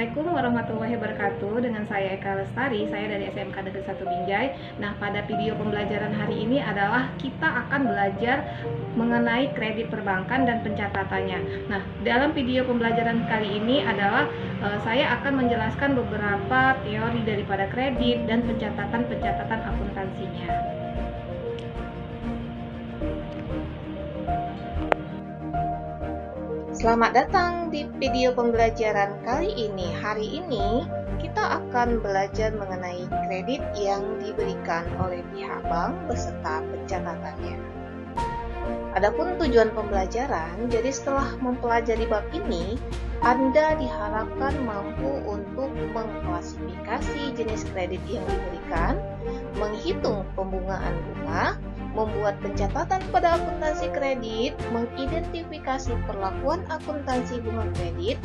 Assalamualaikum warahmatullahi wabarakatuh. Dengan saya Eka Lestari, saya dari SMK Negeri 1 Binjai. Nah, pada video pembelajaran hari ini adalah kita akan belajar mengenai kredit perbankan dan pencatatannya. Nah, dalam video pembelajaran kali ini adalah saya akan menjelaskan beberapa teori daripada kredit dan pencatatan akuntansinya. Selamat datang di video pembelajaran kali ini. Hari ini kita akan belajar mengenai kredit yang diberikan oleh pihak bank beserta pencatatannya. Adapun tujuan pembelajaran, jadi setelah mempelajari bab ini, Anda diharapkan mampu untuk mengklasifikasi jenis kredit yang diberikan, menghitung pembungaan bunga, membuat pencatatan pada akuntansi kredit, mengidentifikasi perlakuan akuntansi bunga kredit,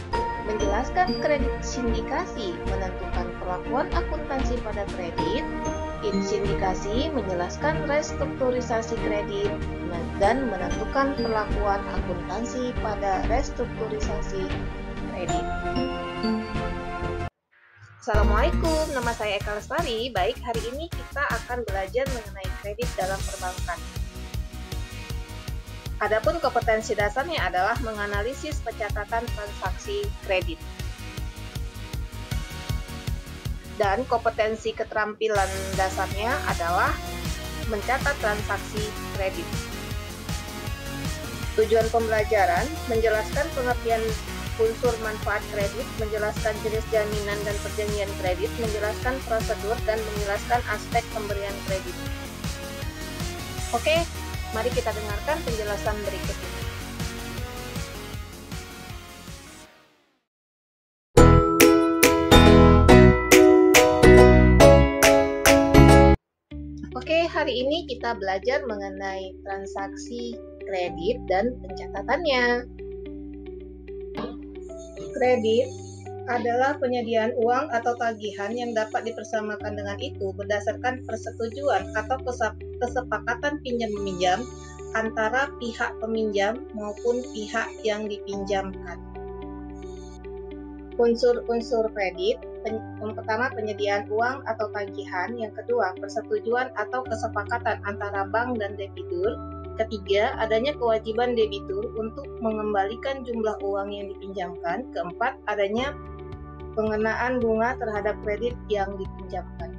menjelaskan kredit sindikasi, menentukan perlakuan akuntansi pada kredit, sindikasi, menjelaskan restrukturisasi kredit, dan menentukan perlakuan akuntansi pada restrukturisasi kredit. Assalamualaikum, nama saya Eka Lestari. Baik, hari ini kita akan belajar mengenai kredit dalam perbankan. Adapun kompetensi dasarnya adalah menganalisis pencatatan transaksi kredit. Dan kompetensi keterampilan dasarnya adalah mencatat transaksi kredit. Tujuan pembelajaran menjelaskan pengertian unsur manfaat kredit, menjelaskan jenis jaminan dan perjanjian kredit, menjelaskan prosedur, dan menjelaskan aspek pemberian kredit. Oke, mari kita dengarkan penjelasan berikut ini. Oke, hari ini kita belajar mengenai transaksi kredit dan pencatatannya. Kredit adalah penyediaan uang atau tagihan yang dapat dipersamakan dengan itu berdasarkan persetujuan atau kesepakatan pinjam-meminjam antara pihak peminjam maupun pihak yang dipinjamkan. Unsur-unsur kredit, yang pertama penyediaan uang atau tagihan, yang kedua persetujuan atau kesepakatan antara bank dan debitur, ketiga, adanya kewajiban debitur untuk mengembalikan jumlah uang yang dipinjamkan. Keempat, adanya pengenaan bunga terhadap kredit yang dipinjamkan.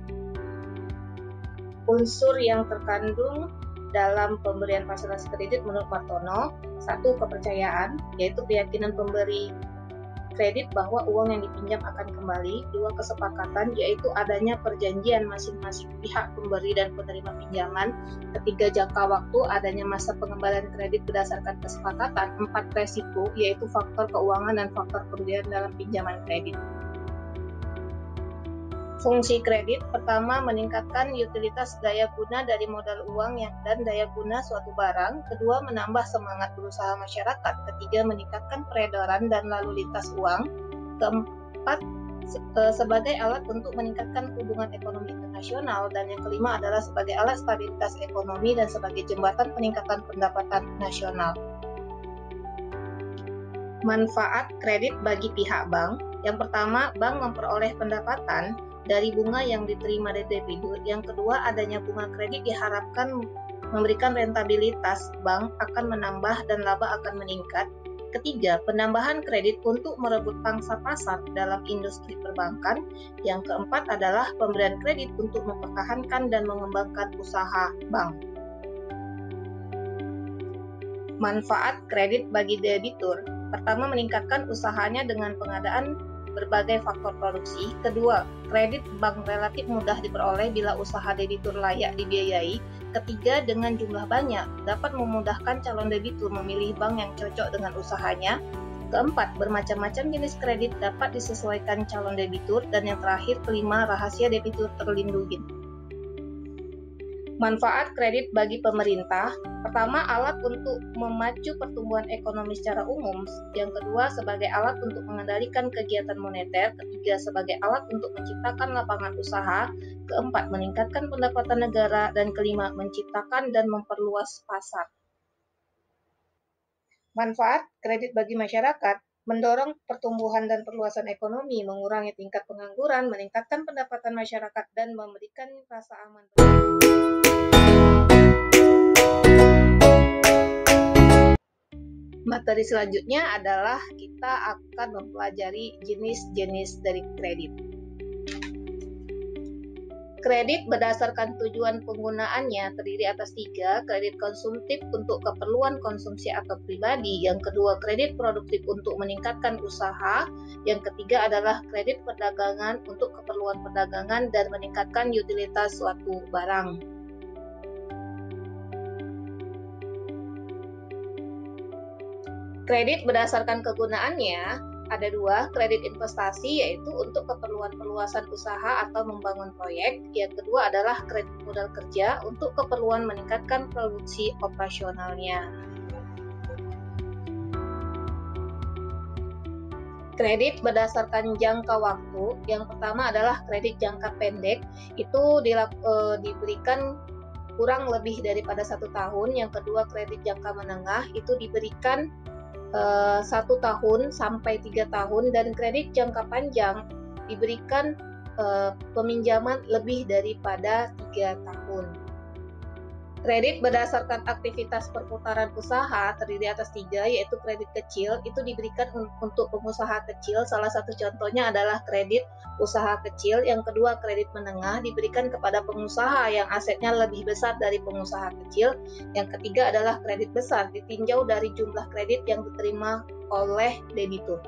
Unsur yang terkandung dalam pemberian fasilitas kredit menurut Martono, satu, kepercayaan, yaitu keyakinan pemberi kredit bahwa uang yang dipinjam akan kembali. Dua, kesepakatan, yaitu adanya perjanjian masing-masing pihak pemberi dan penerima pinjaman. Ketiga, jangka waktu, adanya masa pengembalian kredit berdasarkan kesepakatan. Empat, resiko, yaitu faktor keuangan dan faktor pemberian dalam pinjaman kredit. Fungsi kredit, pertama, meningkatkan utilitas daya guna dari modal uang dan daya guna suatu barang. Kedua, menambah semangat berusaha masyarakat. Ketiga, meningkatkan peredaran dan lalu lintas uang. Keempat, sebagai alat untuk meningkatkan hubungan ekonomi internasional. Dan yang kelima adalah sebagai alat stabilitas ekonomi dan sebagai jembatan peningkatan pendapatan nasional. Manfaat kredit bagi pihak bank. Yang pertama, bank memperoleh pendapatan dari bunga yang diterima dari debitur. Yang kedua, adanya bunga kredit diharapkan memberikan rentabilitas, bank akan menambah dan laba akan meningkat. Ketiga, penambahan kredit untuk merebut pangsa pasar dalam industri perbankan. Yang keempat adalah pemberian kredit untuk mempertahankan dan mengembangkan usaha bank. Manfaat kredit bagi debitur. Pertama, meningkatkan usahanya dengan pengadaan berbagai faktor produksi. Kedua, kredit bank relatif mudah diperoleh bila usaha debitur layak dibiayai. Ketiga, dengan jumlah banyak, dapat memudahkan calon debitur memilih bank yang cocok dengan usahanya. Keempat, bermacam-macam jenis kredit dapat disesuaikan calon debitur. Dan yang terakhir, kelima, rahasia debitur terlindungi. Manfaat kredit bagi pemerintah. Pertama, alat untuk memacu pertumbuhan ekonomi secara umum. Yang kedua, sebagai alat untuk mengendalikan kegiatan moneter. Ketiga, sebagai alat untuk menciptakan lapangan usaha. Keempat, meningkatkan pendapatan negara. Dan kelima, menciptakan dan memperluas pasar. Manfaat kredit bagi masyarakat. mendorong pertumbuhan dan perluasan ekonomi, mengurangi tingkat pengangguran, meningkatkan pendapatan masyarakat, dan memberikan rasa aman. Materi selanjutnya adalah kita akan mempelajari jenis-jenis dari kredit. Kredit berdasarkan tujuan penggunaannya terdiri atas 3, kredit konsumtif untuk keperluan konsumsi atau pribadi, yang kedua kredit produktif untuk meningkatkan usaha, yang ketiga adalah kredit perdagangan untuk keperluan perdagangan dan meningkatkan utilitas suatu barang. Kredit berdasarkan kegunaannya ada 2, kredit investasi yaitu untuk keperluan perluasan usaha atau membangun proyek. Yang kedua adalah kredit modal kerja untuk keperluan meningkatkan produksi operasionalnya. Kredit berdasarkan jangka waktu, yang pertama adalah kredit jangka pendek, itu diberikan kurang lebih daripada 1 tahun. Yang kedua kredit jangka menengah, itu diberikan 1 tahun sampai 3 tahun, dan kredit jangka panjang diberikan peminjaman lebih daripada 3 tahun. Kredit berdasarkan aktivitas perputaran usaha terdiri atas 3, yaitu kredit kecil, itu diberikan untuk pengusaha kecil. Salah satu contohnya adalah kredit usaha kecil. Yang kedua kredit menengah diberikan kepada pengusaha yang asetnya lebih besar dari pengusaha kecil. Yang ketiga adalah kredit besar, ditinjau dari jumlah kredit yang diterima oleh debitur.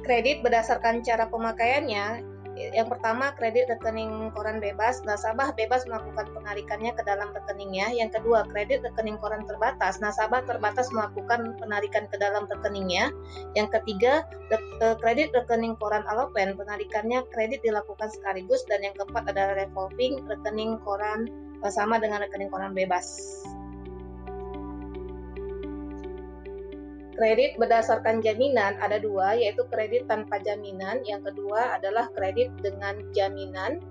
Kredit berdasarkan cara pemakaiannya, yang pertama kredit rekening koran bebas, nasabah bebas melakukan penarikannya ke dalam rekeningnya. Yang kedua kredit rekening koran terbatas, nasabah terbatas melakukan penarikan ke dalam rekeningnya. Yang ketiga kredit rekening koran alopen, penarikannya kredit dilakukan sekaligus. Dan yang keempat adalah revolving, rekening koran sama dengan rekening koran bebas. Kredit berdasarkan jaminan ada 2, yaitu kredit tanpa jaminan. Yang kedua adalah kredit dengan jaminan,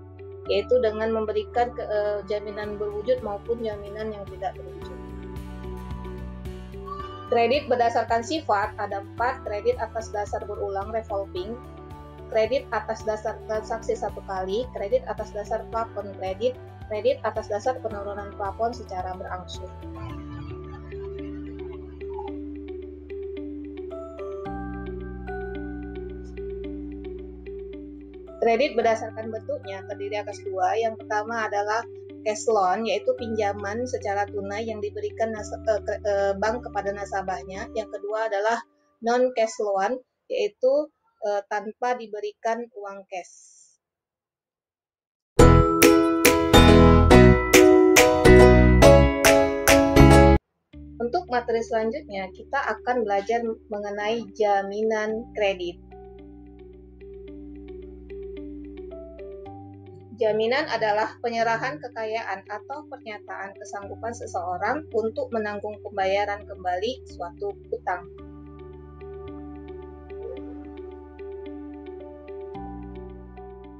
yaitu dengan memberikan jaminan berwujud maupun jaminan yang tidak berwujud. Kredit berdasarkan sifat ada 4, kredit atas dasar berulang revolving, kredit atas dasar transaksi 1 kali, kredit atas dasar plafon kredit, kredit atas dasar penurunan plafon secara berangsur. Kredit berdasarkan bentuknya terdiri atas 2. Yang pertama adalah cash loan, yaitu pinjaman secara tunai yang diberikan bank kepada nasabahnya. Yang kedua adalah non cash loan, yaitu tanpa diberikan uang cash. Untuk materi selanjutnya kita akan belajar mengenai jaminan kredit. Jaminan adalah penyerahan kekayaan atau pernyataan kesanggupan seseorang untuk menanggung pembayaran kembali suatu hutang.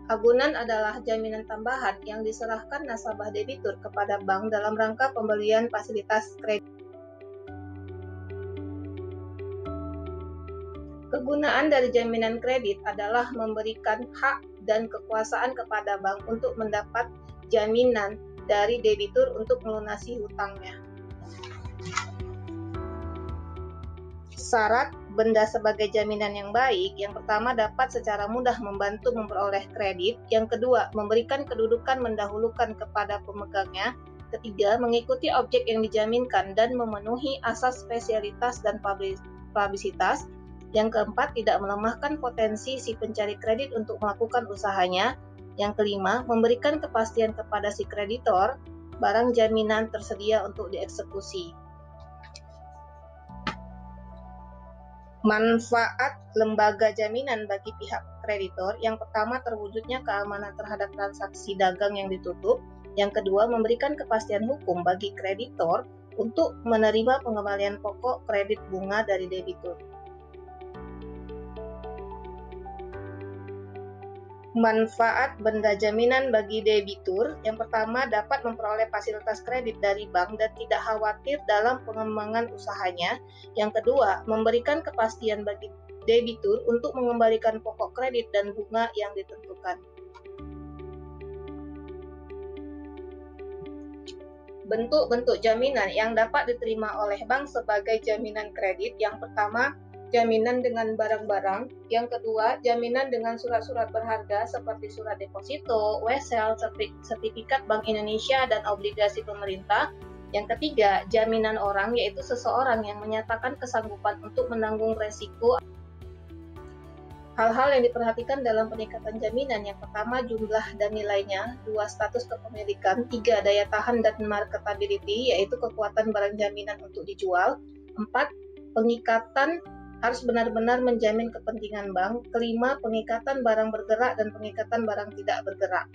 Agunan adalah jaminan tambahan yang diserahkan nasabah debitur kepada bank dalam rangka pembelian fasilitas kredit. Kegunaan dari jaminan kredit adalah memberikan hak dan kekuasaan kepada bank untuk mendapat jaminan dari debitur untuk melunasi hutangnya. Syarat benda sebagai jaminan yang baik, yang pertama dapat secara mudah membantu memperoleh kredit, yang kedua memberikan kedudukan mendahulukan kepada pemegangnya, ketiga mengikuti objek yang dijaminkan dan memenuhi asas spesialitas dan publisitas, yang keempat tidak melemahkan potensi si pencari kredit untuk melakukan usahanya, yang kelima memberikan kepastian kepada si kreditor barang jaminan tersedia untuk dieksekusi. Manfaat lembaga jaminan bagi pihak kreditor, yang pertama terwujudnya keamanan terhadap transaksi dagang yang ditutup, yang kedua memberikan kepastian hukum bagi kreditor untuk menerima pengembalian pokok kredit bunga dari debitur. Manfaat benda jaminan bagi debitur, yang pertama dapat memperoleh fasilitas kredit dari bank dan tidak khawatir dalam pengembangan usahanya. Yang kedua, memberikan kepastian bagi debitur untuk mengembalikan pokok kredit dan bunga yang ditentukan. Bentuk-bentuk jaminan yang dapat diterima oleh bank sebagai jaminan kredit, yang pertama, jaminan dengan barang-barang. Yang kedua, jaminan dengan surat-surat berharga seperti surat deposito, wesel, sertifikat Bank Indonesia, dan obligasi pemerintah. Yang ketiga, jaminan orang, yaitu seseorang yang menyatakan kesanggupan untuk menanggung resiko. Hal-hal yang diperhatikan dalam peningkatan jaminan, yang pertama jumlah dan nilainya, dua status kepemilikan, tiga daya tahan dan marketability, yaitu kekuatan barang jaminan untuk dijual, empat pengikatan harus benar-benar menjamin kepentingan bank, kelima pengikatan barang bergerak dan pengikatan barang tidak bergerak.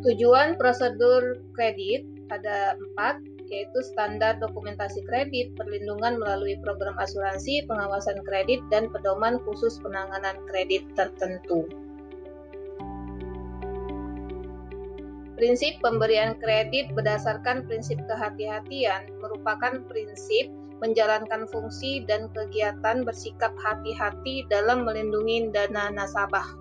Tujuan prosedur kredit ada 4, yaitu standar dokumentasi kredit, perlindungan melalui program asuransi, pengawasan kredit, dan pedoman khusus penanganan kredit tertentu. Prinsip pemberian kredit berdasarkan prinsip kehati-hatian merupakan prinsip menjalankan fungsi dan kegiatan bersikap hati-hati dalam melindungi dana nasabah.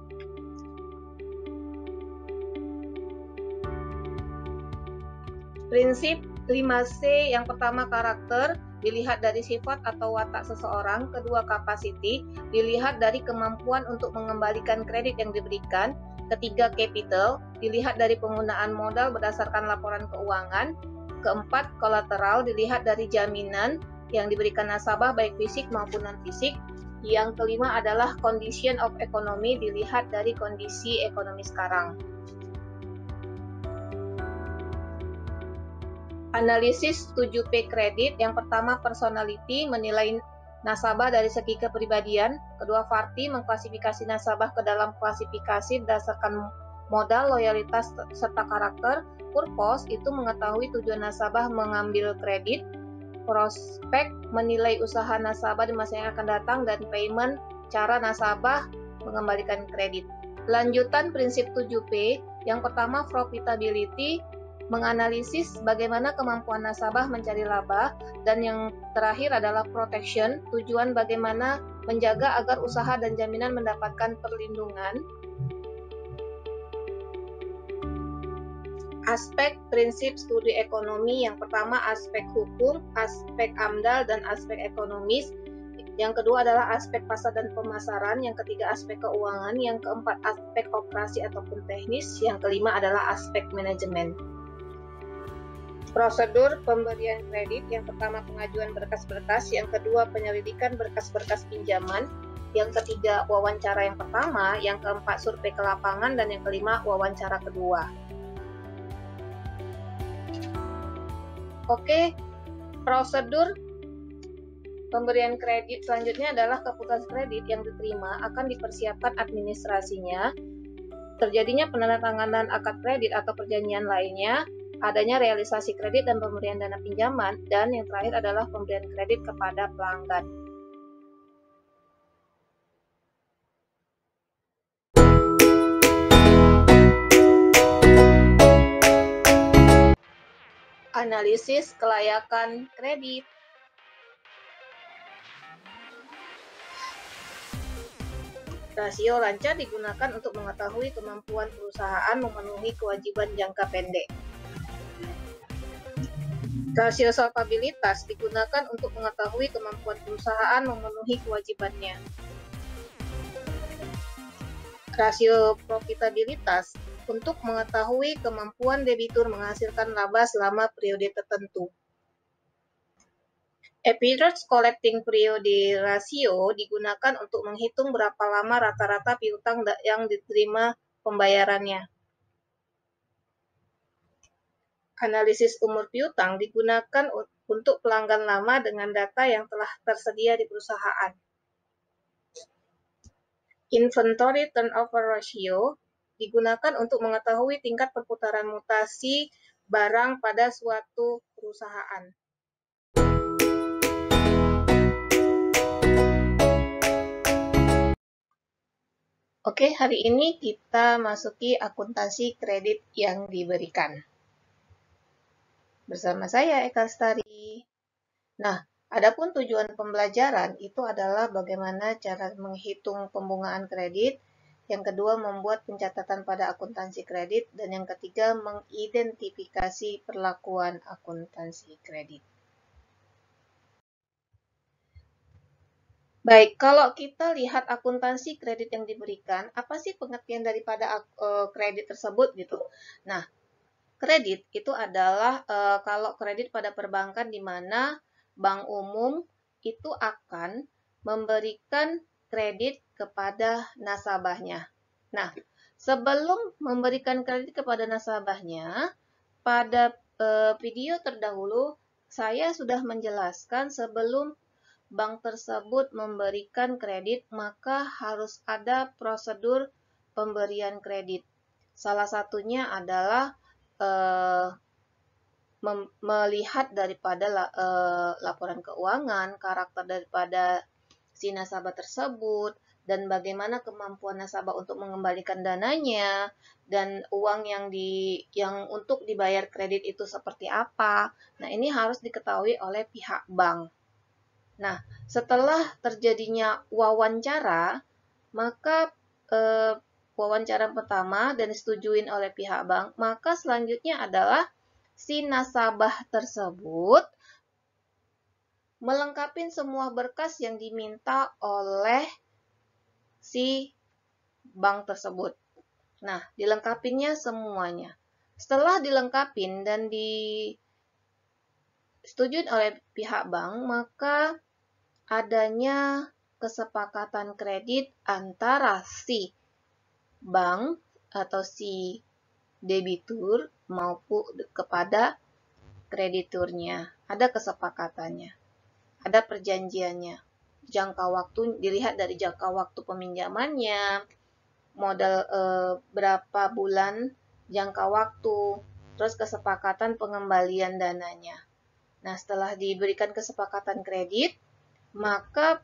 Prinsip 5C, yang pertama karakter, dilihat dari sifat atau watak seseorang. Kedua, capacity, dilihat dari kemampuan untuk mengembalikan kredit yang diberikan. Ketiga, capital, dilihat dari penggunaan modal berdasarkan laporan keuangan. Keempat, collateral, dilihat dari jaminan yang diberikan nasabah baik fisik maupun non-fisik. Yang kelima adalah condition of economy, dilihat dari kondisi ekonomi sekarang. Analisis 7P kredit, yang pertama personality, menilai nasabah dari segi kepribadian. Kedua, party, mengklasifikasi nasabah ke dalam klasifikasi berdasarkan modal, loyalitas, serta karakter. Purpose, itu mengetahui tujuan nasabah mengambil kredit. Prospek, menilai usaha nasabah di masa yang akan datang. Dan payment, cara nasabah mengembalikan kredit. Lanjutan prinsip 7P, yang pertama profitability, menganalisis bagaimana kemampuan nasabah mencari laba, dan yang terakhir adalah protection, tujuan bagaimana menjaga agar usaha dan jaminan mendapatkan perlindungan. Aspek prinsip studi ekonomi, yang pertama aspek hukum, aspek AMDAL, dan aspek ekonomis. Yang kedua adalah aspek pasar dan pemasaran, yang ketiga aspek keuangan, yang keempat aspek operasi ataupun teknis, yang kelima adalah aspek manajemen. Prosedur pemberian kredit, yang pertama pengajuan berkas-berkas, yang kedua penyelidikan berkas-berkas pinjaman, yang ketiga wawancara yang pertama, yang keempat survei ke lapangan, dan yang kelima wawancara kedua. Oke, prosedur pemberian kredit selanjutnya adalah keputusan kredit yang diterima akan dipersiapkan administrasinya, terjadinya penandatanganan akad kredit atau perjanjian lainnya, adanya realisasi kredit dan pemberian dana pinjaman, dan yang terakhir adalah pemberian kredit kepada pelanggan. Analisis kelayakan kredit. Rasio lancar digunakan untuk mengetahui kemampuan perusahaan memenuhi kewajiban jangka pendek. Rasio solvabilitas digunakan untuk mengetahui kemampuan perusahaan memenuhi kewajibannya. Rasio profitabilitas untuk mengetahui kemampuan debitur menghasilkan laba selama periode tertentu. Average collecting period ratio digunakan untuk menghitung berapa lama rata-rata piutang yang diterima pembayarannya. Analisis umur piutang digunakan untuk pelanggan lama dengan data yang telah tersedia di perusahaan. Inventory turnover ratio digunakan untuk mengetahui tingkat perputaran mutasi barang pada suatu perusahaan. Oke, hari ini kita masuki akuntansi kredit yang diberikan. Bersama saya Eka Lestari. Nah, adapun tujuan pembelajaran itu adalah bagaimana cara menghitung pembungaan kredit, yang kedua membuat pencatatan pada akuntansi kredit, dan yang ketiga mengidentifikasi perlakuan akuntansi kredit. Baik, kalau kita lihat akuntansi kredit yang diberikan, apa sih pengertian daripada kredit tersebut gitu? Nah, kredit itu adalah kalau kredit pada perbankan di mana bank umum itu akan memberikan kredit kepada nasabahnya. Nah, sebelum memberikan kredit kepada nasabahnya, pada video terdahulu saya sudah menjelaskan sebelum bank tersebut memberikan kredit, maka harus ada prosedur pemberian kredit. Salah satunya adalah melihat daripada laporan keuangan, karakter daripada si nasabah tersebut, dan bagaimana kemampuan nasabah untuk mengembalikan dananya, dan uang yang untuk dibayar kredit itu seperti apa. Nah, ini harus diketahui oleh pihak bank. Nah, setelah terjadinya wawancara, maka wawancara pertama dan disetujuin oleh pihak bank, maka selanjutnya adalah si nasabah tersebut melengkapi semua berkas yang diminta oleh si bank tersebut. Nah, dilengkapinya semuanya. Setelah dilengkapin dan disetujui oleh pihak bank, maka adanya kesepakatan kredit antara si bank atau si debitur maupun kepada krediturnya. Ada kesepakatannya, ada perjanjiannya. Jangka waktu dilihat dari jangka waktu peminjamannya, modal berapa bulan jangka waktu, terus kesepakatan pengembalian dananya. Nah, setelah diberikan kesepakatan kredit, maka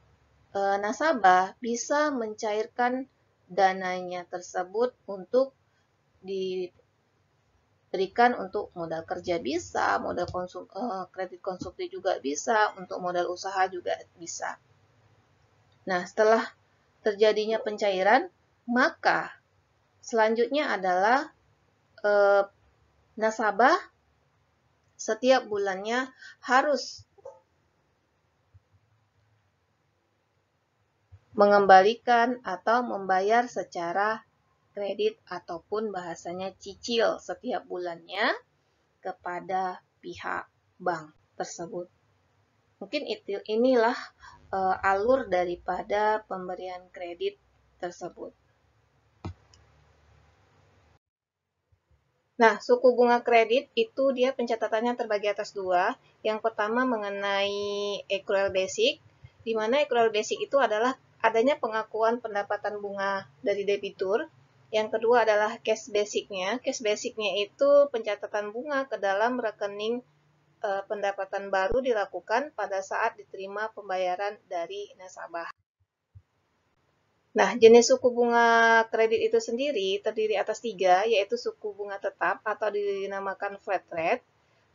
nasabah bisa mencairkan dananya tersebut untuk diberikan untuk modal kerja bisa, modal kredit konsumsi juga bisa, untuk modal usaha juga bisa. Nah, setelah terjadinya pencairan, maka selanjutnya adalah nasabah setiap bulannya harus mengembalikan atau membayar secara kredit ataupun bahasanya cicil setiap bulannya kepada pihak bank tersebut. Mungkin inilah alur daripada pemberian kredit tersebut. Nah, suku bunga kredit itu dia pencatatannya terbagi atas dua. Yang pertama mengenai accrual basic, di mana accrual basic itu adalah adanya pengakuan pendapatan bunga dari debitur. Yang kedua adalah cash basic-nya. Cash basic-nya itu pencatatan bunga ke dalam rekening pendapatan baru dilakukan pada saat diterima pembayaran dari nasabah. Nah, jenis suku bunga kredit itu sendiri terdiri atas tiga, yaitu suku bunga tetap atau dinamakan flat rate,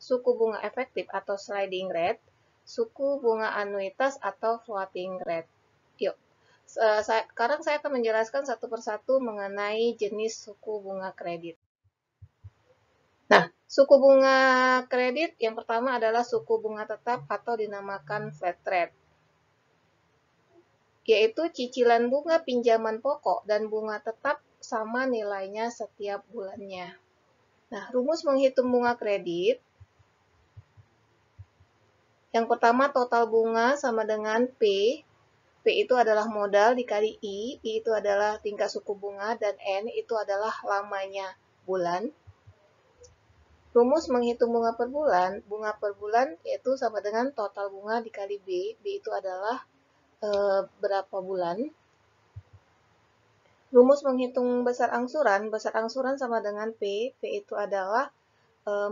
suku bunga efektif atau sliding rate, suku bunga anuitas atau floating rate. Yuk, sekarang saya akan menjelaskan satu persatu mengenai jenis suku bunga kredit. Nah, suku bunga kredit yang pertama adalah suku bunga tetap atau dinamakan flat rate, yaitu cicilan bunga pinjaman pokok dan bunga tetap sama nilainya setiap bulannya. Nah, rumus menghitung bunga kredit, yang pertama total bunga sama dengan P. P itu adalah modal dikali I itu adalah tingkat suku bunga, dan N itu adalah lamanya bulan. Rumus menghitung bunga per bulan yaitu sama dengan total bunga dikali B. B itu adalah berapa bulan. Rumus menghitung besar angsuran sama dengan P. P itu adalah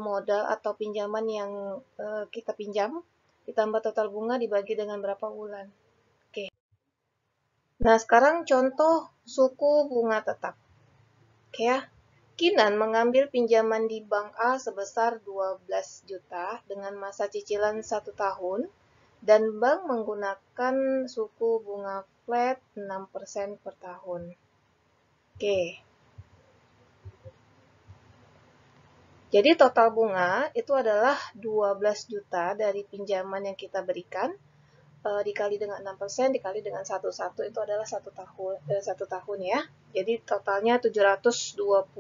modal atau pinjaman yang kita pinjam, ditambah total bunga dibagi dengan berapa bulan. Oke. Nah, sekarang contoh suku bunga tetap. Oke ya. Kinan mengambil pinjaman di Bank A sebesar 12 juta dengan masa cicilan 1 tahun dan bank menggunakan suku bunga flat 6% per tahun. Oke. Jadi total bunga itu adalah 12 juta dari pinjaman yang kita berikan dikali dengan 6% dikali dengan 1 itu adalah 1 tahun ya. Jadi totalnya 720.000.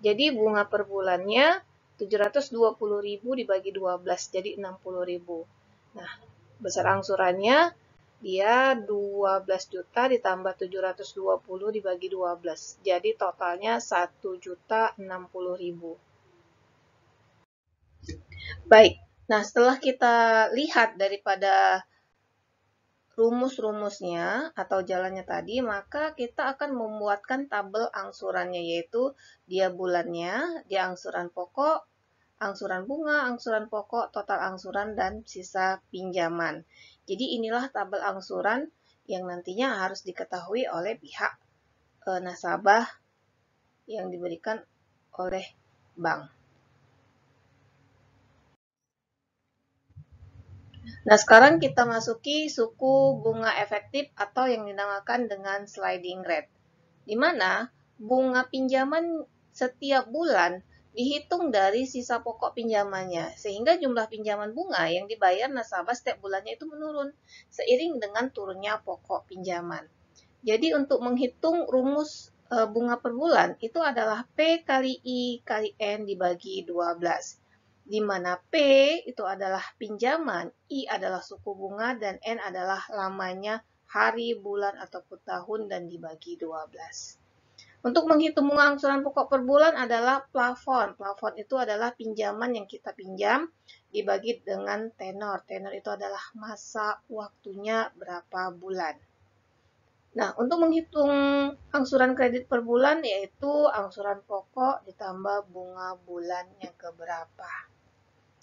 Jadi bunga per bulannya 720.000 dibagi 12 jadi 60.000. Nah, besar angsurannya dia 12 juta ditambah 720 dibagi 12. Jadi totalnya 1.060.000. Baik. Nah, setelah kita lihat daripada rumus-rumusnya atau jalannya tadi, maka kita akan membuatkan tabel angsurannya, yaitu dia bulannya, dia angsuran pokok, angsuran bunga, angsuran pokok, total angsuran, dan sisa pinjaman. Jadi inilah tabel angsuran yang nantinya harus diketahui oleh pihak nasabah yang diberikan oleh bank. Nah, sekarang kita masuki suku bunga efektif atau yang dinamakan dengan sliding rate, di mana bunga pinjaman setiap bulan dihitung dari sisa pokok pinjamannya, sehingga jumlah pinjaman bunga yang dibayar nasabah setiap bulannya itu menurun, seiring dengan turunnya pokok pinjaman. Jadi untuk menghitung rumus bunga per bulan, itu adalah P kali I kali N dibagi 12. Di mana P itu adalah pinjaman, I adalah suku bunga, dan N adalah lamanya hari, bulan, ataupun tahun, dan dibagi 12. Untuk menghitung bunga angsuran pokok per bulan adalah plafon. Plafon itu adalah pinjaman yang kita pinjam dibagi dengan tenor. Tenor itu adalah masa waktunya berapa bulan. Nah, untuk menghitung angsuran kredit per bulan yaitu angsuran pokok ditambah bunga bulan yang keberapa.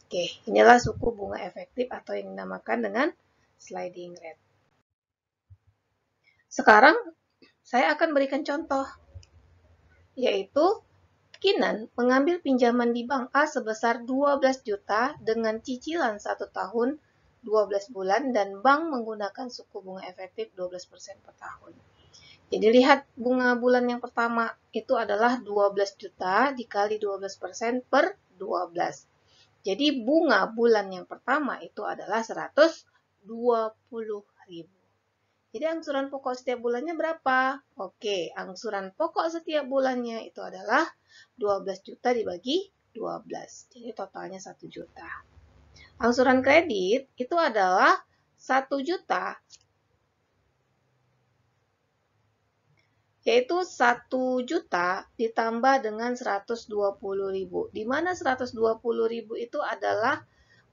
Oke, inilah suku bunga efektif atau yang dinamakan dengan sliding rate. Sekarang saya akan berikan contoh, yaitu Kinan mengambil pinjaman di Bank A sebesar 12 juta dengan cicilan 1 tahun 12 bulan dan bank menggunakan suku bunga efektif 12% per tahun. Jadi lihat bunga bulan yang pertama itu adalah 12 juta dikali 12% per 12. Jadi bunga bulan yang pertama itu adalah 120.000. Jadi angsuran pokok setiap bulannya berapa? Oke, angsuran pokok setiap bulannya itu adalah 12 juta dibagi 12. Jadi totalnya 1 juta. Angsuran kredit itu adalah 1 juta, yaitu 1 juta ditambah dengan 120.000. Di mana 120.000 itu adalah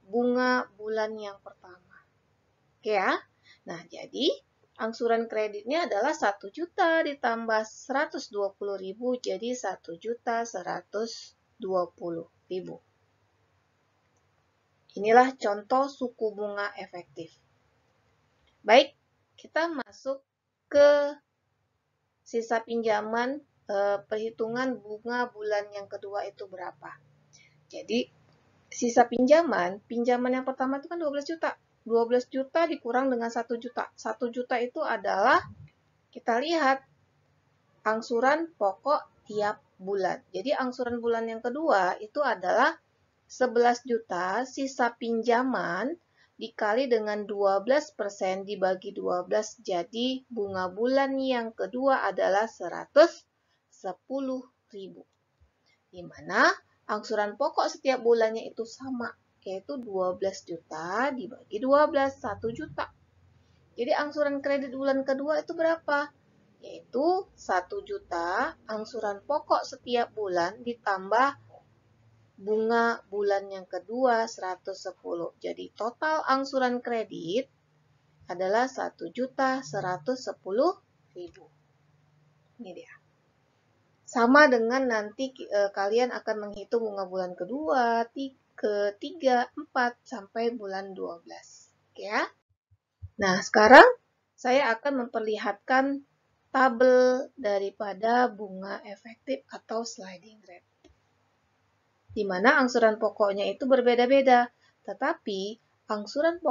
bunga bulan yang pertama. Oke ya? Nah, jadi angsuran kreditnya adalah 1 juta ditambah 120.000, jadi 1.120.000. Inilah contoh suku bunga efektif. Baik, kita masuk ke sisa pinjaman, perhitungan bunga bulan yang kedua itu berapa. Jadi, sisa pinjaman yang pertama itu kan 12 juta. 12 juta dikurang dengan 1 juta. 1 juta itu adalah, kita lihat, angsuran pokok tiap bulan. Jadi angsuran bulan yang kedua itu adalah 11 juta sisa pinjaman dikali dengan 12% dibagi 12. Jadi bunga bulan yang kedua adalah 110.000. Di mana angsuran pokok setiap bulannya itu sama, yaitu 12 juta dibagi 12, 1 juta. Jadi angsuran kredit bulan kedua itu berapa? Yaitu 1 juta angsuran pokok setiap bulan ditambah bunga bulan yang kedua 110. Jadi total angsuran kredit adalah 1.110.000. ribu. Ini dia. Sama dengan nanti kalian akan menghitung bunga bulan kedua, ketiga, 4, sampai bulan 12. Oke ya. Nah, sekarang saya akan memperlihatkan tabel daripada bunga efektif atau sliding rate. Di mana angsuran pokoknya itu berbeda-beda, tetapi angsuran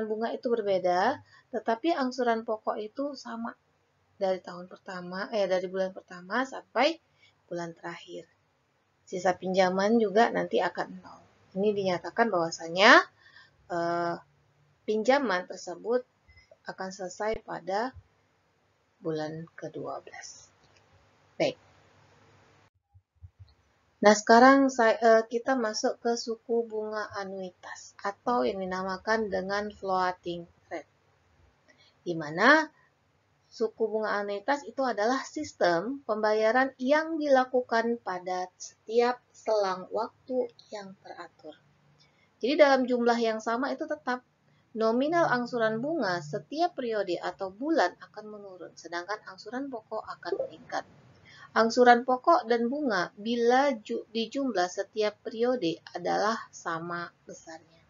bunga itu berbeda, tetapi angsuran pokok itu sama dari dari bulan pertama sampai bulan terakhir. Sisa pinjaman juga nanti akan 0. Ini dinyatakan bahwasanya pinjaman tersebut akan selesai pada bulan ke-12. Baik. Nah, sekarang kita masuk ke suku bunga anuitas atau yang dinamakan dengan floating rate. Di mana suku bunga anuitas itu adalah sistem pembayaran yang dilakukan pada setiap selang waktu yang teratur. Jadi dalam jumlah yang sama itu tetap nominal angsuran bunga setiap periode atau bulan akan menurun, sedangkan angsuran pokok akan meningkat. Angsuran pokok dan bunga bila dijumlah setiap periode adalah sama besarnya.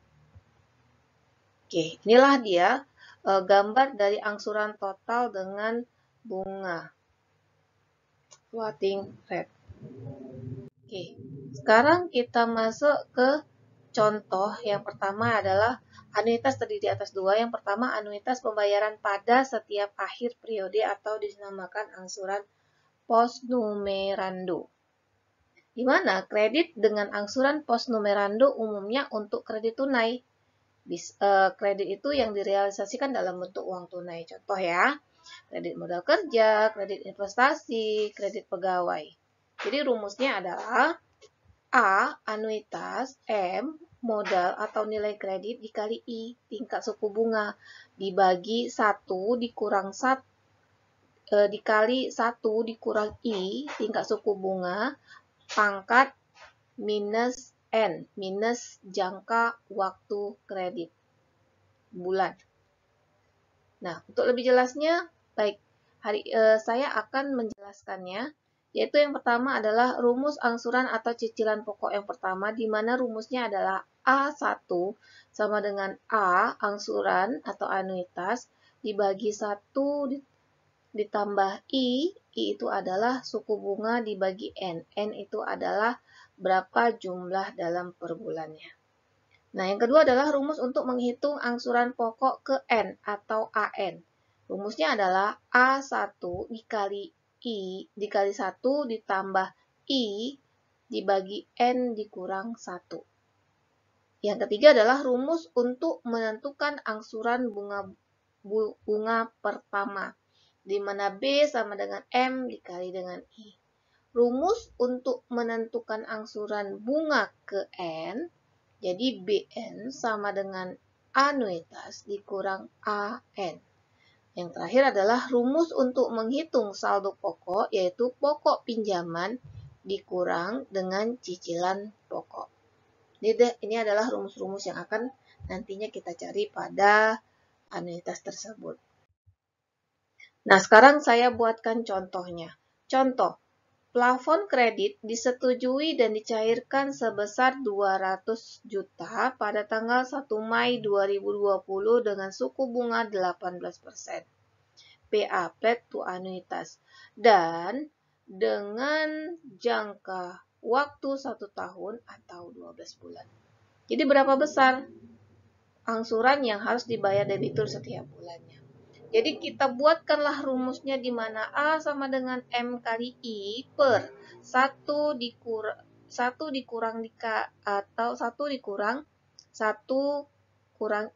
Oke, inilah dia gambar dari angsuran total dengan bunga floating rate. Oke, sekarang kita masuk ke contoh. Yang pertama adalah anuitas terdiri atas dua. Yang pertama anuitas pembayaran pada setiap akhir periode atau dinamakan angsuran postnumerando. Di mana kredit dengan angsuran postnumerando umumnya untuk kredit tunai. Kredit itu yang direalisasikan dalam bentuk uang tunai. Contoh ya, kredit modal kerja, kredit investasi, kredit pegawai. Jadi rumusnya adalah A, anuitas, M, modal atau nilai kredit dikali I, tingkat suku bunga, dibagi 1 dikurang 1, dikali 1 dikurang I, tingkat suku bunga, pangkat minus N, minus jangka waktu kredit bulan. Nah, untuk lebih jelasnya, baik, saya akan menjelaskannya, yaitu yang pertama adalah rumus angsuran atau cicilan pokok yang pertama, di mana rumusnya adalah A1 sama dengan A, angsuran atau anuitas, dibagi 1 ditambah I itu adalah suku bunga dibagi N itu adalah berapa jumlah dalam per bulannya. Nah, yang kedua adalah rumus untuk menghitung angsuran pokok ke N atau AN. Rumusnya adalah A1 dikali I dikali 1 ditambah I dibagi N dikurang 1. Yang ketiga adalah rumus untuk menentukan angsuran bunga pertama, di mana B sama dengan M dikali dengan I. Rumus untuk menentukan angsuran bunga ke N, jadi BN sama dengan anuitas dikurang AN. Yang terakhir adalah rumus untuk menghitung saldo pokok, yaitu pokok pinjaman dikurang dengan cicilan pokok. Ini adalah rumus-rumus yang akan nantinya kita cari pada anuitas tersebut. Nah, sekarang saya buatkan contohnya. Contoh, plafon kredit disetujui dan dicairkan sebesar 200 juta pada tanggal 1 Mei 2020 dengan suku bunga 18%. PA, paid to anuitas. Dan dengan jangka waktu 1 tahun atau 12 bulan. Jadi berapa besar angsuran yang harus dibayar debitur setiap bulannya? Jadi kita buatkanlah rumusnya di mana A sama dengan M kali I per 1 dikurang 1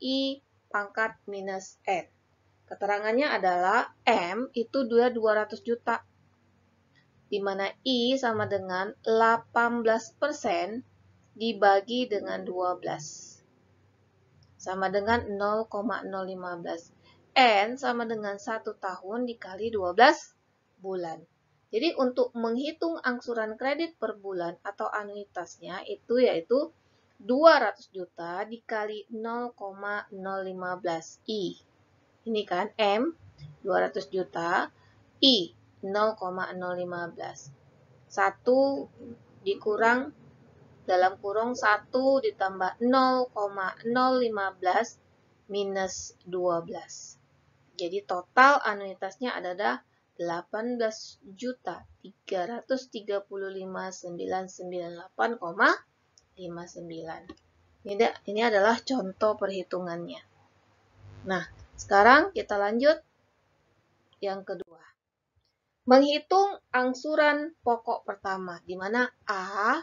I pangkat minus N. Keterangannya adalah M itu 200 juta. Di mana I sama dengan 18% dibagi dengan 12. Sama dengan 0,015. N sama dengan 1 tahun dikali 12 bulan. Jadi untuk menghitung angsuran kredit per bulan atau anuitasnya itu yaitu 200 juta dikali 0,015 I. Ini kan M 200 juta, I 0,015. 1 dikurang dalam kurung 1 ditambah 0,015 minus 12. Jadi total anuitasnya adalah 18.395.998,59. Ini adalah contoh perhitungannya. Nah, sekarang kita lanjut yang kedua. Menghitung angsuran pokok pertama, di mana A,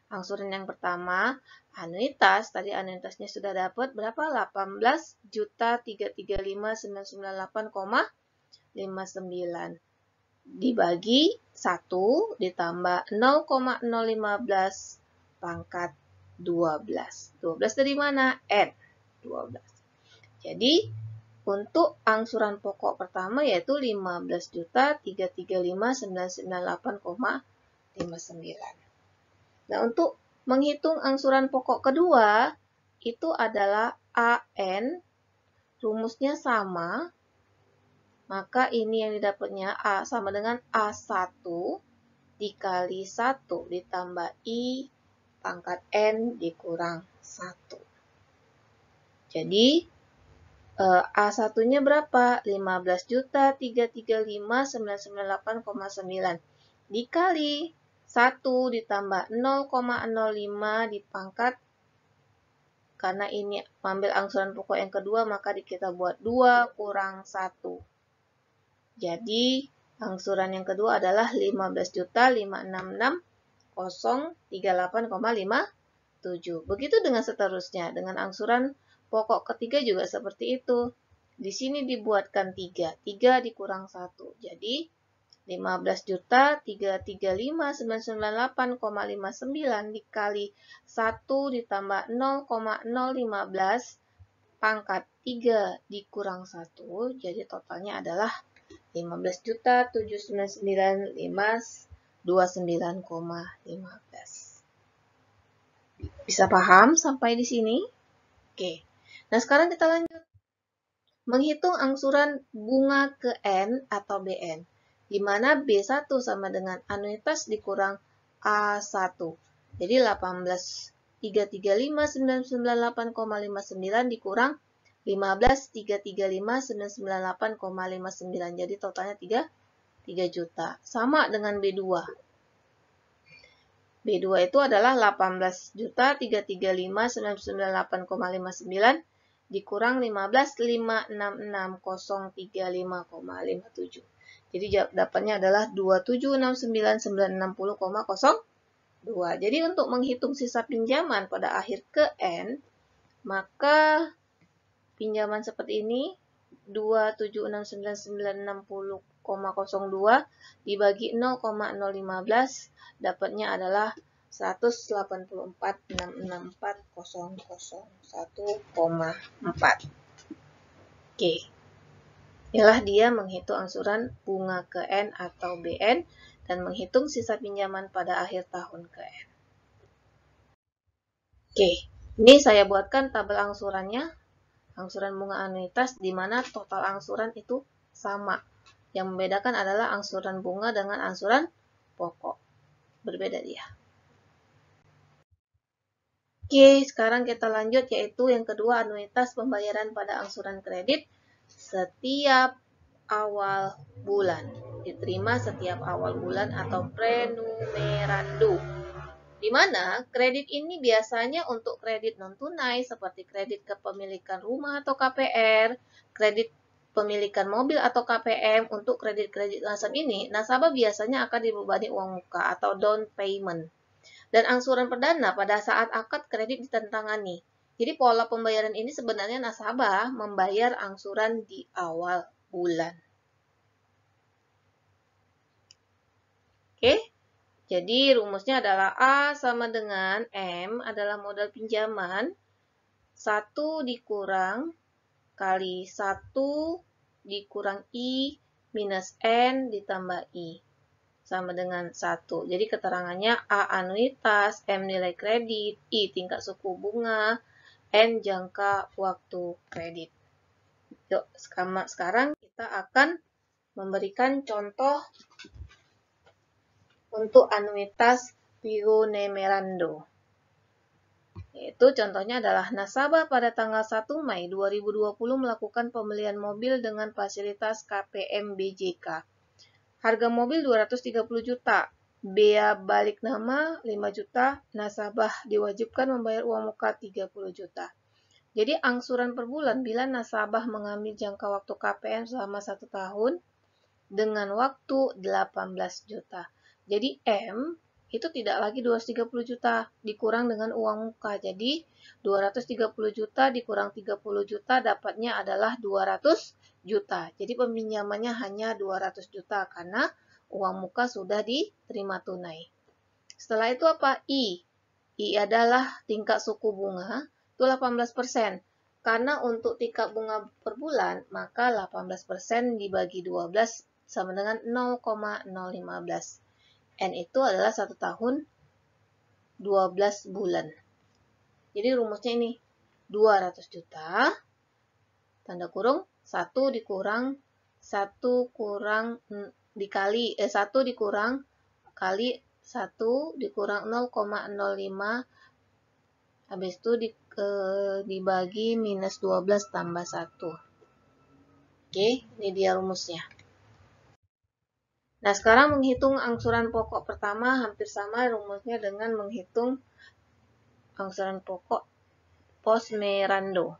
angsuran yang pertama, anuitas, tadi anuitasnya sudah dapat berapa? 18.339.998,59 dibagi 1 ditambah 0,015 pangkat 12. 12 dari mana? N. 12. Jadi, untuk angsuran pokok pertama yaitu 15.335.998,59. Nah, untuk menghitung angsuran pokok kedua, itu adalah AN, rumusnya sama, maka ini yang didapatnya A sama dengan A1 dikali 1 ditambah I pangkat N dikurang 1. Jadi, A1-nya berapa? 15.335.998,9 dikali 1 ditambah 0,05 dipangkat, karena ini ambil angsuran pokok yang kedua, maka kita buat 2 kurang 1. Jadi, angsuran yang kedua adalah 15.566.038,57. Begitu dengan seterusnya, dengan angsuran pokok ketiga juga seperti itu. Di sini dibuatkan 3. 3 dikurang 1. Jadi, 15.335.998,59 dikali 1 ditambah 0,015 pangkat 3 dikurang 1. Jadi, totalnya adalah 15.799.529,15. Bisa paham sampai di sini? Oke. Nah, sekarang kita lanjut. Menghitung angsuran bunga ke N atau BN, di mana B1 sama dengan anuitas dikurang A1. Jadi 18.335.998,59 dikurang 15.335.998,59. Jadi totalnya 3 juta. Sama dengan B2. B2 itu adalah 18.335.998,59 dikurang 15.566.035,57. Jadi dapatnya adalah 2769.960,02. Jadi untuk menghitung sisa pinjaman pada akhir ke N, maka pinjaman seperti ini 2769.960,02 dibagi 0,015 dapatnya adalah 184.664.001,4. Oke. Inilah dia menghitung angsuran bunga ke N atau BN dan menghitung sisa pinjaman pada akhir tahun ke N. Oke, ini saya buatkan tabel angsurannya. Angsuran bunga anuitas di mana total angsuran itu sama. Yang membedakan adalah angsuran bunga dengan angsuran pokok. Berbeda dia. Oke, sekarang kita lanjut yaitu yang kedua, anuitas pembayaran pada angsuran kredit setiap awal bulan. Diterima setiap awal bulan atau prenumerando. Di mana kredit ini biasanya untuk kredit non-tunai seperti kredit kepemilikan rumah atau KPR, kredit pemilikan mobil atau KPM. Untuk kredit-kredit semacam ini, nasabah biasanya akan dibebani uang muka atau down payment. Dan angsuran perdana pada saat akad kredit ditandatangani. Jadi pola pembayaran ini sebenarnya nasabah membayar angsuran di awal bulan. Oke, jadi rumusnya adalah A sama dengan M adalah modal pinjaman 1 dikurang kali 1 dikurang I minus N ditambah I. Sama dengan 1. Jadi keterangannya A anuitas, M nilai kredit, I tingkat suku bunga, N jangka waktu kredit. Yuk, sekarang kita akan memberikan contoh untuk anuitas Pio Nemerando. Yaitu contohnya adalah nasabah pada tanggal 1 Mei 2020 melakukan pembelian mobil dengan fasilitas KPM BJK. Harga mobil 230 juta, bea balik nama 5 juta, nasabah diwajibkan membayar uang muka 30 juta. Jadi angsuran per bulan bila nasabah mengambil jangka waktu KPM selama 1 tahun dengan waktu 18 juta. Jadi M itu tidak lagi 230 juta dikurang dengan uang muka. Jadi 230 juta dikurang 30 juta dapatnya adalah 200 juta. Jadi peminjamannya hanya 200 juta karena uang muka sudah diterima tunai. Setelah itu apa? I. I adalah tingkat suku bunga itu 18%. Karena untuk tingkat bunga per bulan, maka 18% dibagi 12 sama dengan 0,015. N itu adalah 1 tahun 12 bulan. Jadi rumusnya ini 200 juta tanda kurung 1 dikurang 1 kurang dikali 1 dikurang kali 1 dikurang 0,05 habis itu dibagi minus 12 tambah 1. Oke, ini dia rumusnya. Nah, sekarang menghitung angsuran pokok pertama hampir sama rumusnya dengan menghitung angsuran pokok post Merando.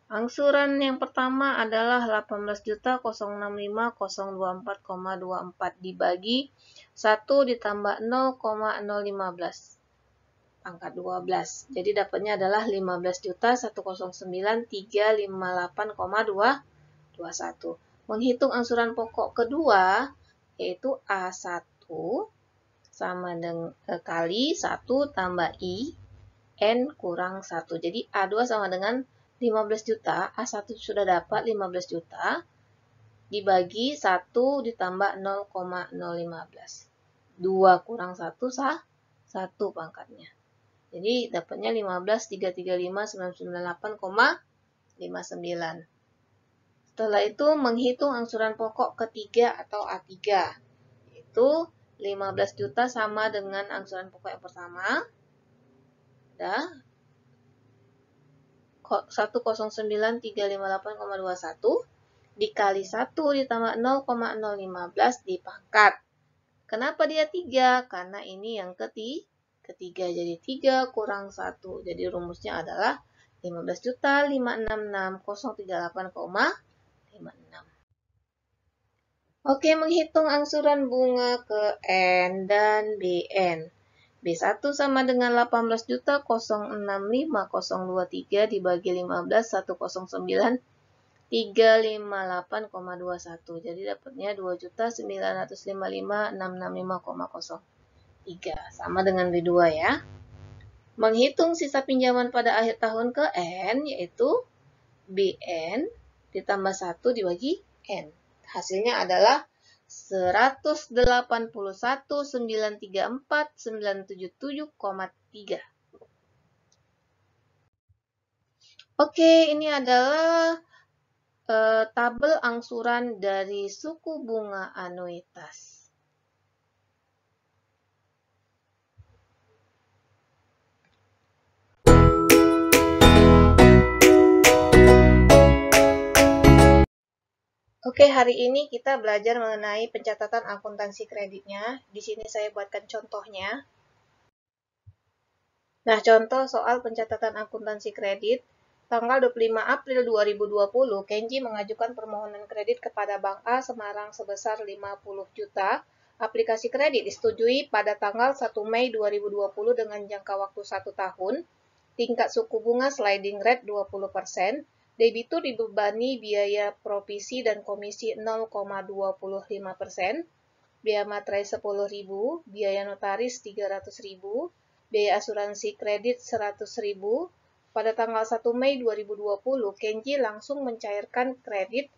Angsuran yang pertama adalah 18.065.024,24 dibagi 1 ditambah 0,015 pangkat 12. Jadi dapatnya adalah 15.109.358,221. Menghitung angsuran pokok kedua yaitu A1 sama dengan kali 1 tambah I N kurang 1. Jadi A2 sama dengan 15 juta, A1 sudah dapat 15 juta, dibagi 1 ditambah 0,015. 2 kurang 1 sah, 1 pangkatnya. Jadi dapatnya 15.335.998,59. Setelah itu menghitung angsuran pokok ketiga atau A3. Itu 15 juta sama dengan angsuran pokok yang pertama. Ada 109.358,21 dikali 1 ditambah 0,015 dipangkat. Kenapa dia 3? Karena ini yang ketiga. Jadi 3 kurang 1. Jadi rumusnya adalah 15.566.038,56. Oke, menghitung angsuran bunga ke N dan BN. B1 sama dengan 18.065.023 dibagi 15, 109, 358,21. Jadi dapatnya 2.955.665,03. Sama dengan B2 ya. Menghitung sisa pinjaman pada akhir tahun ke N, yaitu BN ditambah 1 dibagi N. Hasilnya adalah 181.934.977,3. Oke, ini adalah tabel angsuran dari suku bunga anuitas. Oke, hari ini kita belajar mengenai pencatatan akuntansi kreditnya. Di sini saya buatkan contohnya. Nah, contoh soal pencatatan akuntansi kredit. Tanggal 25 April 2020, Kenji mengajukan permohonan kredit kepada Bank A Semarang sebesar 50 juta. Aplikasi kredit disetujui pada tanggal 1 Mei 2020 dengan jangka waktu 1 tahun. Tingkat suku bunga sliding rate 20%. Debitur dibebani biaya provisi dan komisi 0,25%, biaya materai 10.000, biaya notaris 300.000, biaya asuransi kredit 100.000. Pada tanggal 1 Mei 2020, Kenji langsung mencairkan kredit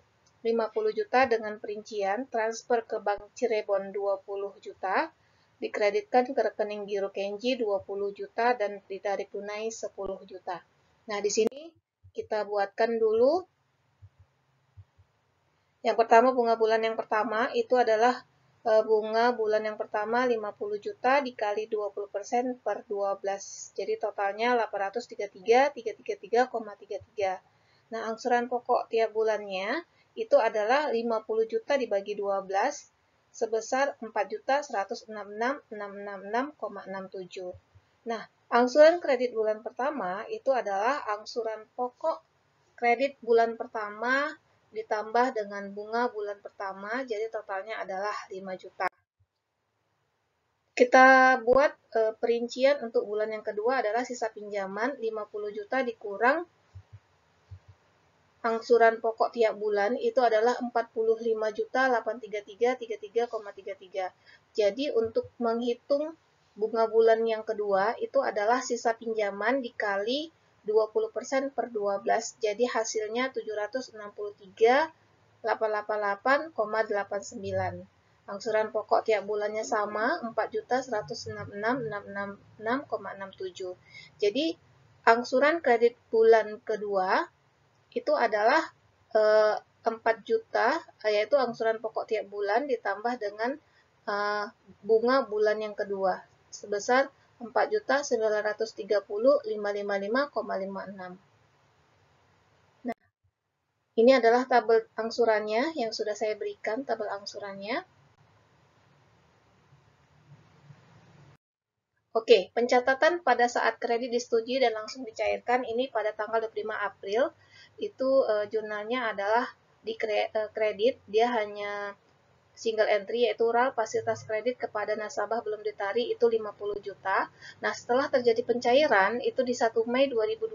50 juta dengan perincian transfer ke Bank Cirebon 20 juta, dikreditkan ke rekening giro Kenji 20 juta dan ditarik tunai 10 juta. Nah, di sini kita buatkan dulu Yang pertama, bunga bulan yang pertama itu adalah bunga bulan yang pertama 50 juta dikali 20% per 12. Jadi totalnya 833.333,33. Nah, angsuran pokok tiap bulannya itu adalah 50 juta dibagi 12 sebesar 4.166.666,67. Nah, angsuran kredit bulan pertama itu adalah angsuran pokok kredit bulan pertama ditambah dengan bunga bulan pertama, jadi totalnya adalah 5 juta. Kita buat perincian untuk bulan yang kedua adalah sisa pinjaman 50 juta dikurang angsuran pokok tiap bulan itu adalah 45.833.33,33. Jadi untuk menghitung bunga bulan yang kedua itu adalah sisa pinjaman dikali 20% per 12. Jadi hasilnya 763.888,89. Angsuran pokok tiap bulannya sama 4.166.666,67. Jadi angsuran kredit bulan kedua itu adalah 4 juta, yaitu angsuran pokok tiap bulan ditambah dengan bunga bulan yang kedua sebesar 4.930.555,56. Nah, ini adalah tabel angsurannya yang sudah saya berikan, tabel angsurannya. Oke, pencatatan pada saat kredit disetujui dan langsung dicairkan ini pada tanggal 25 April. Itu jurnalnya adalah di kredit, dia hanya single entry yaitu RAL fasilitas kredit kepada nasabah belum ditarik itu 50 juta. Nah, setelah terjadi pencairan itu di 1 Mei 2020,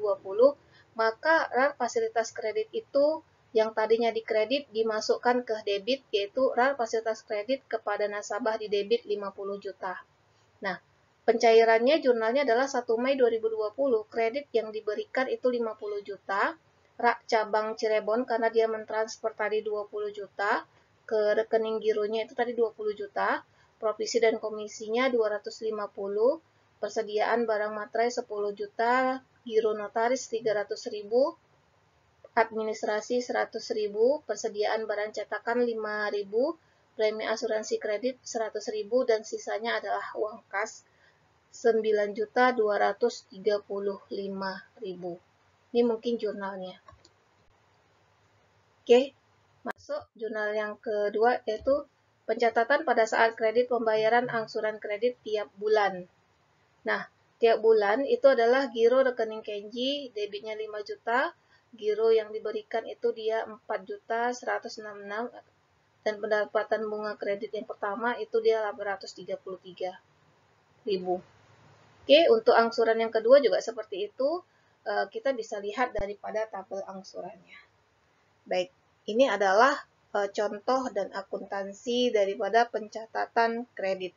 maka RAL fasilitas kredit itu yang tadinya dikredit dimasukkan ke debit yaitu RAL fasilitas kredit kepada nasabah di debit 50 juta. Nah, pencairannya jurnalnya adalah 1 Mei 2020, kredit yang diberikan itu 50 juta, cabang Cirebon karena dia mentransfer tadi 20 juta, ke rekening gironya itu tadi 20 juta, provisi dan komisinya 250, persediaan barang materai 10 juta, giro notaris 300.000, administrasi 100.000, persediaan barang cetakan 5.000, premi asuransi kredit 100.000, dan sisanya adalah uang kas 9.235.000. Ini mungkin jurnalnya. Oke, masuk jurnal yang kedua yaitu pencatatan pada saat kredit pembayaran angsuran kredit tiap bulan. Nah, tiap bulan itu adalah giro rekening Kenji, debitnya 5 juta, giro yang diberikan itu dia 4.166, dan pendapatan bunga kredit yang pertama itu dia 833.000. Oke, untuk angsuran yang kedua juga seperti itu, kita bisa lihat daripada tabel angsurannya. Baik, ini adalah contoh dan akuntansi daripada pencatatan kredit.